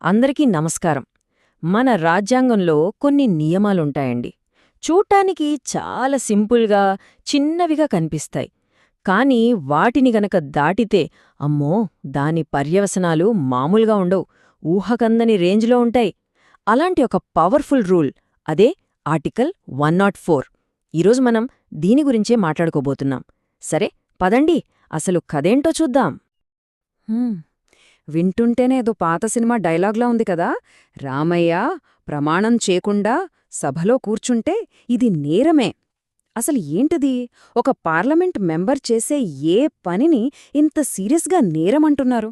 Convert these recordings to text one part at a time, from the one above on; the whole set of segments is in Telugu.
అందరికీ నమస్కారం. మన రాజ్యాంగంలో కొన్ని నియమాలుంటాయండి. చూడ్డానికి చాలా సింపుల్గా, చిన్నవిగా కనిపిస్తాయి. కానీ వాటిని గనక దాటితే అమ్మో, దాని పర్యవసనాలు మామూలుగా ఉండవు. ఊహకందని రేంజ్లో ఉంటాయి. అలాంటి ఒక పవర్ఫుల్ రూల్ అదే ఆర్టికల్ 104. ఈరోజు మనం దీని గురించే మాట్లాడుకోబోతున్నాం. సరే, పదండి, అసలు కథేంటో చూద్దాం. వింటుంటేనే ఏదో పాత సినిమా డైలాగ్లా ఉంది కదా. రామయ్య ప్రమాణం చేయకుండా సభలో కూర్చుంటే ఇది నేరమే. అసలు ఏంటిది? ఒక పార్లమెంట్ మెంబర్ చేసే ఏ పనిని ఇంత సీరియస్గా నేరమంటున్నారు?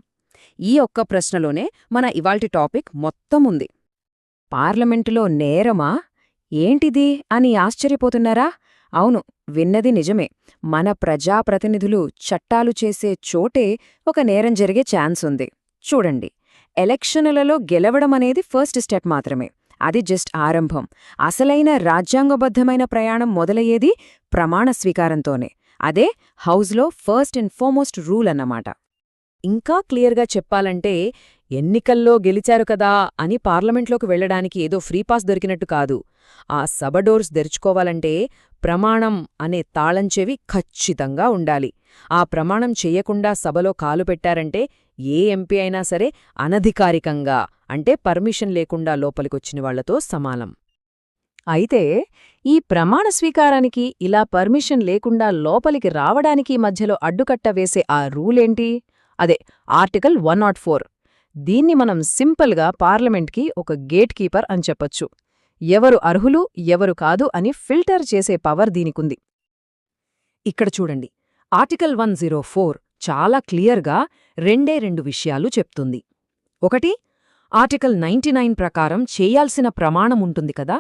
ఈ ఒక్క ప్రశ్నలోనే మన ఇవాల్టి టాపిక్ మొత్తం ఉంది. పార్లమెంటులో నేరమా? ఏంటిది అని ఆశ్చర్యపోతున్నారా? అవును, విన్నది నిజమే. మన ప్రజాప్రతినిధులు చట్టాలు చేసే చోటే ఒక నేరం జరిగే ఛాన్స్ ఉంది. చూడండి, ఎలక్షనులలో గెలవడమనేది ఫస్ట్ స్టెప్ మాత్రమే. అది జస్ట్ ఆరంభం. అసలైన రాజ్యాంగబద్ధమైన ప్రయాణం మొదలయ్యేది ప్రమాణ స్వీకారంతోనే. అదే హౌస్లో ఫస్ట్ అండ్ ఫార్మోస్ట్ రూల్ అన్నమాట. ఇంకా క్లియర్గా చెప్పాలంటే, ఎన్నికల్లో గెలిచారు కదా అని పార్లమెంట్లోకి వెళ్లడానికి ఏదో ఫ్రీ పాస్ దొరికినట్టు కాదు. ఆ సభ డోర్స్ తెరుచుకోవాలంటే ప్రమాణం అనే తాళంచెవి ఖచ్చితంగా ఉండాలి. ఆ ప్రమాణం చెయ్యకుండా సభలో కాలు పెట్టారంటే ఏ ఎంపీ అయినా సరే అనధికారికంగా, అంటే పర్మిషన్ లేకుండా లోపలికొచ్చిన వాళ్లతో సమానం. అయితే ఈ ప్రమాణ స్వీకారానికి, ఇలా పర్మిషన్ లేకుండా లోపలికి రావడానికి మధ్యలో అడ్డుకట్ట వేసే ఆ రూలేంటి? అదే ఆర్టికల్ 104. దీన్ని మనం సింపుల్గా పార్లమెంట్కి ఒక గేట్ కీపర్ అని చెప్పొచ్చు. ఎవరు అర్హులు, ఎవరు కాదు అని ఫిల్టర్ చేసే పవర్ దీనికుంది. ఇక్కడ చూడండి, ఆర్టికల్ 104 చాలా క్లియర్గా రెండు విషయాలు చెప్తుంది. ఒకటి, ఆర్టికల్ 99 ప్రకారం చేయాల్సిన ప్రమాణముంటుంది కదా,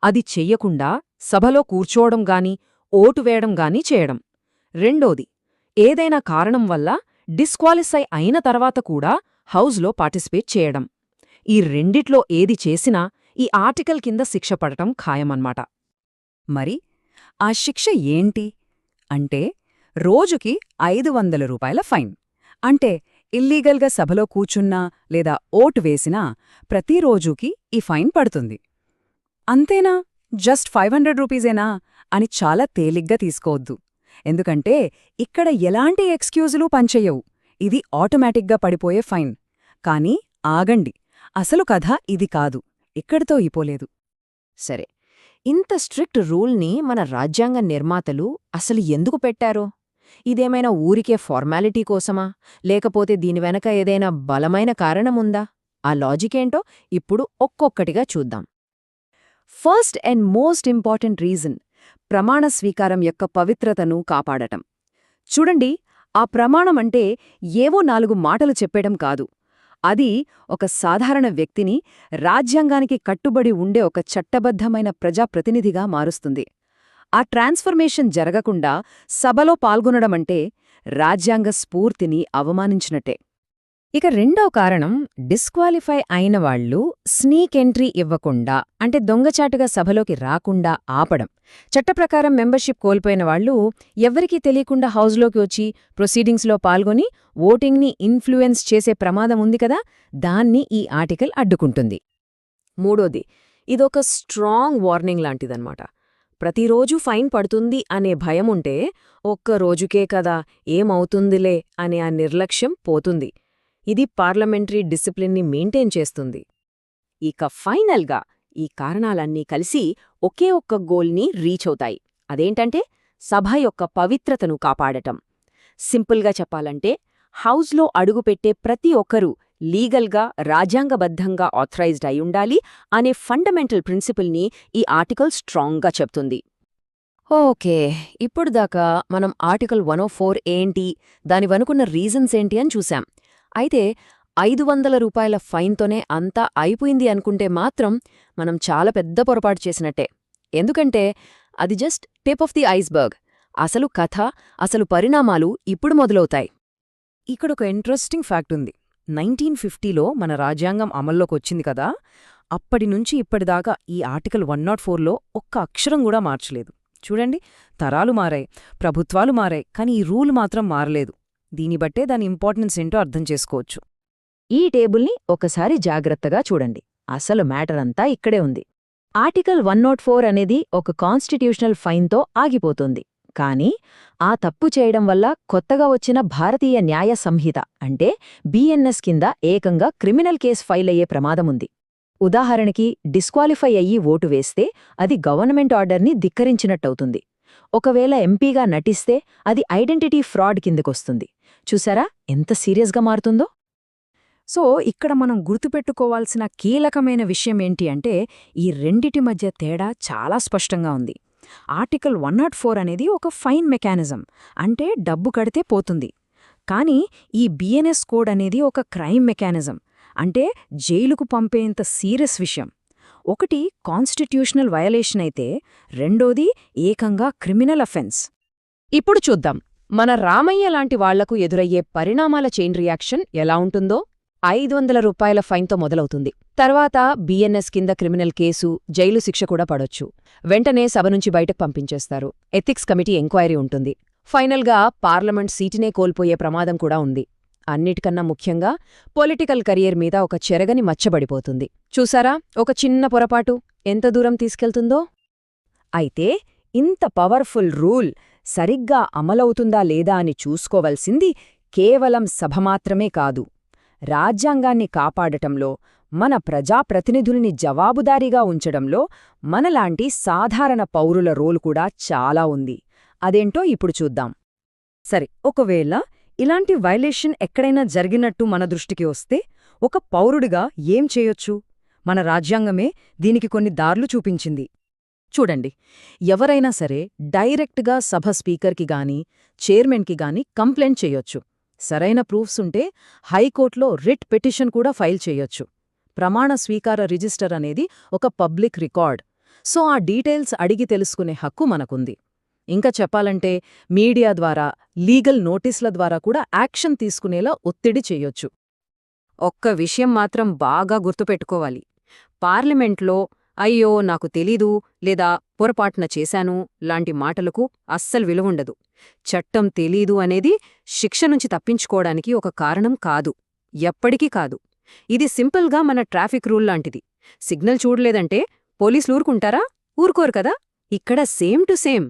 అది చెయ్యకుండా సభలో కూర్చోవడం గాని, ఓటు వేయడం గాని చేయడం. రెండోది, ఏదైనా కారణం వల్ల డిస్క్వాలిఫై అయిన తర్వాత కూడా హౌస్లో పార్టిసిపేట్ చేయడం. ఈ రెండిట్లో ఏది చేసినా ఈ ఆర్టికల్ కింద శిక్ష పడటం ఖాయమన్నమాట. మరి ఆ శిక్ష ఏంటి అంటే, రోజుకి 500 రూపాయల ఫైన్. అంటే ఇల్లీగల్గా సభలో కూచున్నా లేదా ఓటు వేసినా ప్రతిరోజుకి ఈ ఫైన్ పడుతుంది. అంతేనా? జస్ట్ 500 రూపీసేనా అని చాలా తేలిగ్గా తీసుకోవద్దు. ఎందుకంటే ఇక్కడ ఎలాంటి ఎక్స్క్యూజులు పనిచెయ్యవు. ఇది ఆటోమేటిక్గా పడిపోయే ఫైన్. కానీ ఆగండి, అసలు కథ ఇది కాదు. ఇక్కడితో అయిపోలేదు. సరే, ఇంత స్ట్రిక్ట్ రూల్ని మన రాజ్యాంగ నిర్మాతలు అసలు ఎందుకు పెట్టారో? ఇదేమైనా ఊరికే ఫార్మాలిటీ కోసమా, లేకపోతే దీని వెనక ఏదైనా బలమైన కారణముందా? ఆ లాజికేంటో ఇప్పుడు ఒక్కొక్కటిగా చూద్దాం. First and most important reason ప్రమాణ స్వీకారం యొక్క పవిత్రతను కాపాడటం. చూడండి, ఆ ప్రమాణమంటే ఏవో 4 మాటలు చెప్పేయడం కాదు. అది ఒక సాధారణ వ్యక్తిని రాజ్యాంగానికి కట్టుబడి ఉండే ఒక చట్టబద్ధమైన ప్రజాప్రతినిధిగా మారుస్తుంది. ఆ ట్రాన్స్ఫర్మేషన్ జరగకుండా సభలో పాల్గొనడమంటే రాజ్యాంగ స్ఫూర్తిని అవమానించినట్టే. ఇక రెండో కారణం, డిస్క్వాలిఫై అయిన వాళ్లు స్నీక్ ఎంట్రీ ఇవ్వకుండా, అంటే దొంగచాటుగా సభలోకి రాకుండా ఆపడం. చట్టప్రకారం మెంబర్షిప్ కోల్పోయిన వాళ్లు ఎవ్వరికీ తెలియకుండా హౌస్లోకి వచ్చి ప్రొసీడింగ్స్లో పాల్గొని ఓటింగ్ని ఇన్ఫ్లుయెన్స్ చేసే ప్రమాదం ఉంది కదా, దాన్ని ఈ ఆర్టికల్ అడ్డుకుంటుంది. మూడోది, ఇదొక స్ట్రాంగ్ వార్నింగ్ లాంటిదన్నమాట. ప్రతిరోజూ ఫైన్ పడుతుంది అనే భయముంటే ఒక్క రోజుకే కదా, ఏమవుతుందిలే అనే ఆ నిర్లక్ష్యం పోతుంది. ఇది పార్లమెంటరీ డిసిప్లిన్ని మెయింటైన్ చేస్తుంది. ఇక ఫైనల్గా ఈ కారణాలన్నీ కలిసి ఒకే ఒక్క గోల్ని రీచ్ అవుతాయి. అదేంటంటే సభ యొక్క పవిత్రతను కాపాడటం. సింపుల్గా చెప్పాలంటే, హౌస్లో అడుగుపెట్టే ప్రతి ఒక్కరూ లీగల్గా, రాజ్యాంగబద్ధంగా ఆథరైజ్డ్ అయ్యుండాలి అనే ఫండమెంటల్ ప్రిన్సిపుల్ని ఈ ఆర్టికల్ స్ట్రాంగ్గా చెప్తుంది. ఓకే, ఇప్పుడు దాకా మనం ఆర్టికల్ 104 ఏంటి, దాని వెనుకున్న రీజన్స్ ఏంటి అని చూశాం. అయితే 500 రూపాయల ఫైన్తోనే అంతా అయిపోయింది అనుకుంటే మాత్రం మనం చాలా పెద్ద పొరపాటు చేసినట్టే. ఎందుకంటే అది just tip of the iceberg. అసలు కథ, అసలు పరిణామాలు ఇప్పుడు మొదలవుతాయి. ఇక్కడొక ఇంట్రెస్టింగ్ ఫ్యాక్ట్ ఉంది. 1950లో మన రాజ్యాంగం అమల్లోకొచ్చింది కదా, అప్పటినుంచి ఇప్పటిదాకా ఈ ఆర్టికల్ 104లో ఒక్క అక్షరం కూడా మార్చలేదు. చూడండి, తరాలు మారాయి, ప్రభుత్వాలు మారాయి, కానీ ఈ రూల్ మాత్రం మారలేదు. దీన్ని బట్టే దాని ఇంపార్టెన్స్ ఏంటో అర్థం చేసుకోవచ్చు. ఈ టేబుల్ని ఒకసారి జాగ్రత్తగా చూడండి. అసలు మ్యాటర్ అంతా ఇక్కడే ఉంది. ఆర్టికల్ 104 అనేది ఒక కాన్స్టిట్యూషనల్ ఫైన్తో ఆగిపోతుంది. కానీ ఆ తప్పు చేయడం వల్ల కొత్తగా వచ్చిన భారతీయ న్యాయ సంహిత అంటే బిఎన్ఎస్ కింద ఏకంగా క్రిమినల్ కేస్ ఫైల్ అయ్యే ప్రమాదముంది. ఉదాహరణకి డిస్క్వాలిఫై అయ్యి ఓటు వేస్తే అది గవర్నమెంట్ ఆర్డర్ని ధిక్కరించినట్టవుతుంది. ఒకవేళ ఎంపీగా నటిస్తే అది ఐడెంటిటీ ఫ్రాడ్ కిందకొస్తుంది. చూసారా ఎంత సీరియస్గా మారుతుందో? సో ఇక్కడ మనం గుర్తుపెట్టుకోవాల్సిన కీలకమైన విషయం ఏంటి అంటే ఈ రెండిటి మధ్య తేడా చాలా స్పష్టంగా ఉంది. ఆర్టికల్ 104 అనేది ఒక ఫైన్ మెకానిజం, అంటే డబ్బు కడితే పోతుంది. కానీ ఈ బిఎన్ఎస్ కోడ్ అనేది ఒక క్రైమ్ మెకానిజం, అంటే జైలుకు పంపేంత సీరియస్ విషయం. ఒకటి కాన్స్టిట్యూషనల్ వయలేషన్ అయితే రెండోది ఏకంగా క్రిమినల్ అఫెన్స్. ఇప్పుడు చూద్దాం మన రామయ్య లాంటి వాళ్లకు ఎదురయ్యే పరిణామాల చైన్ రియాక్షన్ ఎలా ఉంటుందో. 500 రూపాయల ఫైన్తో మొదలవుతుంది. తర్వాత బిఎన్ఎస్ కింద క్రిమినల్ కేసు, జైలు శిక్ష కూడా పడొచ్చు. వెంటనే సభ నుంచి బయటకు పంపించేస్తారు. ఎథిక్స్ కమిటీ ఎంక్వైరీ ఉంటుంది. ఫైనల్గా పార్లమెంట్ సీటునే కోల్పోయే ప్రమాదం కూడా ఉంది. అన్నిటికన్నా ముఖ్యంగా పొలిటికల్ కెరియర్ మీద ఒక చెరగని మచ్చబడిపోతుంది. చూసారా ఒక చిన్న పొరపాటు ఎంత దూరం తీసుకెళ్తుందో? అయితే ఇంత పవర్ఫుల్ రూల్ సరిగ్గా అమలవుతుందా లేదా అని చూసుకోవలసింది కేవలం సభ మాత్రమే కాదు. రాజ్యాంగాన్ని కాపాడటంలో, మన ప్రజాప్రతినిధుల్ని జవాబుదారీగా ఉంచడంలో మనలాంటి సాధారణ పౌరుల రోల్ కూడా చాలా ఉంది. అదేంటో ఇప్పుడు చూద్దాం. సరే, ఒకవేళ ఇలాంటి వైలేషన్ ఎక్కడైనా జరిగినట్టు మన దృష్టికి వస్తే ఒక పౌరుడిగా ఏం చేయొచ్చు? మన రాజ్యాంగమే దీనికి కొన్ని దార్లు చూపించింది. చూడండి, ఎవరైనా సరే డైరెక్ట్గా సభ స్పీకర్కి గానీ చైర్మన్కి గానీ కంప్లైంట్ చేయొచ్చు. సరైన ప్రూఫ్స్ ఉంటే హైకోర్టులో రిట్ పిటిషన్ కూడా ఫైల్ చేయొచ్చు. ప్రమాణ స్వీకార రిజిస్టర్ అనేది ఒక పబ్లిక్ రికార్డ్. సో ఆ డీటెయిల్స్ అడిగి తెలుసుకునే హక్కు మనకుంది. ఇంకా చెప్పాలంటే మీడియా ద్వారా, లీగల్ నోటీసుల ద్వారా కూడా యాక్షన్ తీసుకునేలా ఒత్తిడి చెయ్యొచ్చు. ఒక్క విషయం మాత్రం బాగా గుర్తుపెట్టుకోవాలి. పార్లమెంట్లో అయ్యో నాకు తెలీదు లేదా పొరపాటున చేశాను లాంటి మాటలకు అస్సలు విలువుండదు. చట్టం తెలీదు అనేది శిక్ష నుంచి తప్పించుకోవడానికి ఒక కారణం కాదు, ఎప్పటికీ కాదు. ఇది సింపుల్గా మన ట్రాఫిక్ రూల్ లాంటిది. సిగ్నల్ చూడలేదంటే పోలీసులు ఊరుకుంటారా? ఊరుకోరు కదా. ఇక్కడ సేమ్ టు సేమ్.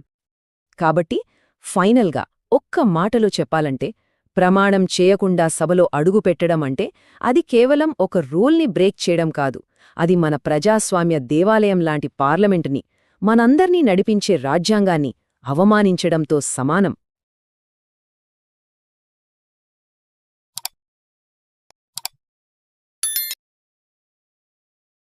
కాబట్టి ఫైనల్గా ఒక్క మాటలో చెప్పాలంటే ప్రమాణం చేయకుండా సభలో అడుగుపెట్టడం అంటే అది కేవలం ఒక రూల్ని బ్రేక్ చేయడం కాదు. అది మన ప్రజాస్వామ్య దేవాలయం లాంటి పార్లమెంటుని, మనందర్నీ నడిపించే రాజ్యాంగాన్ని అవమానించడంతో సమానం.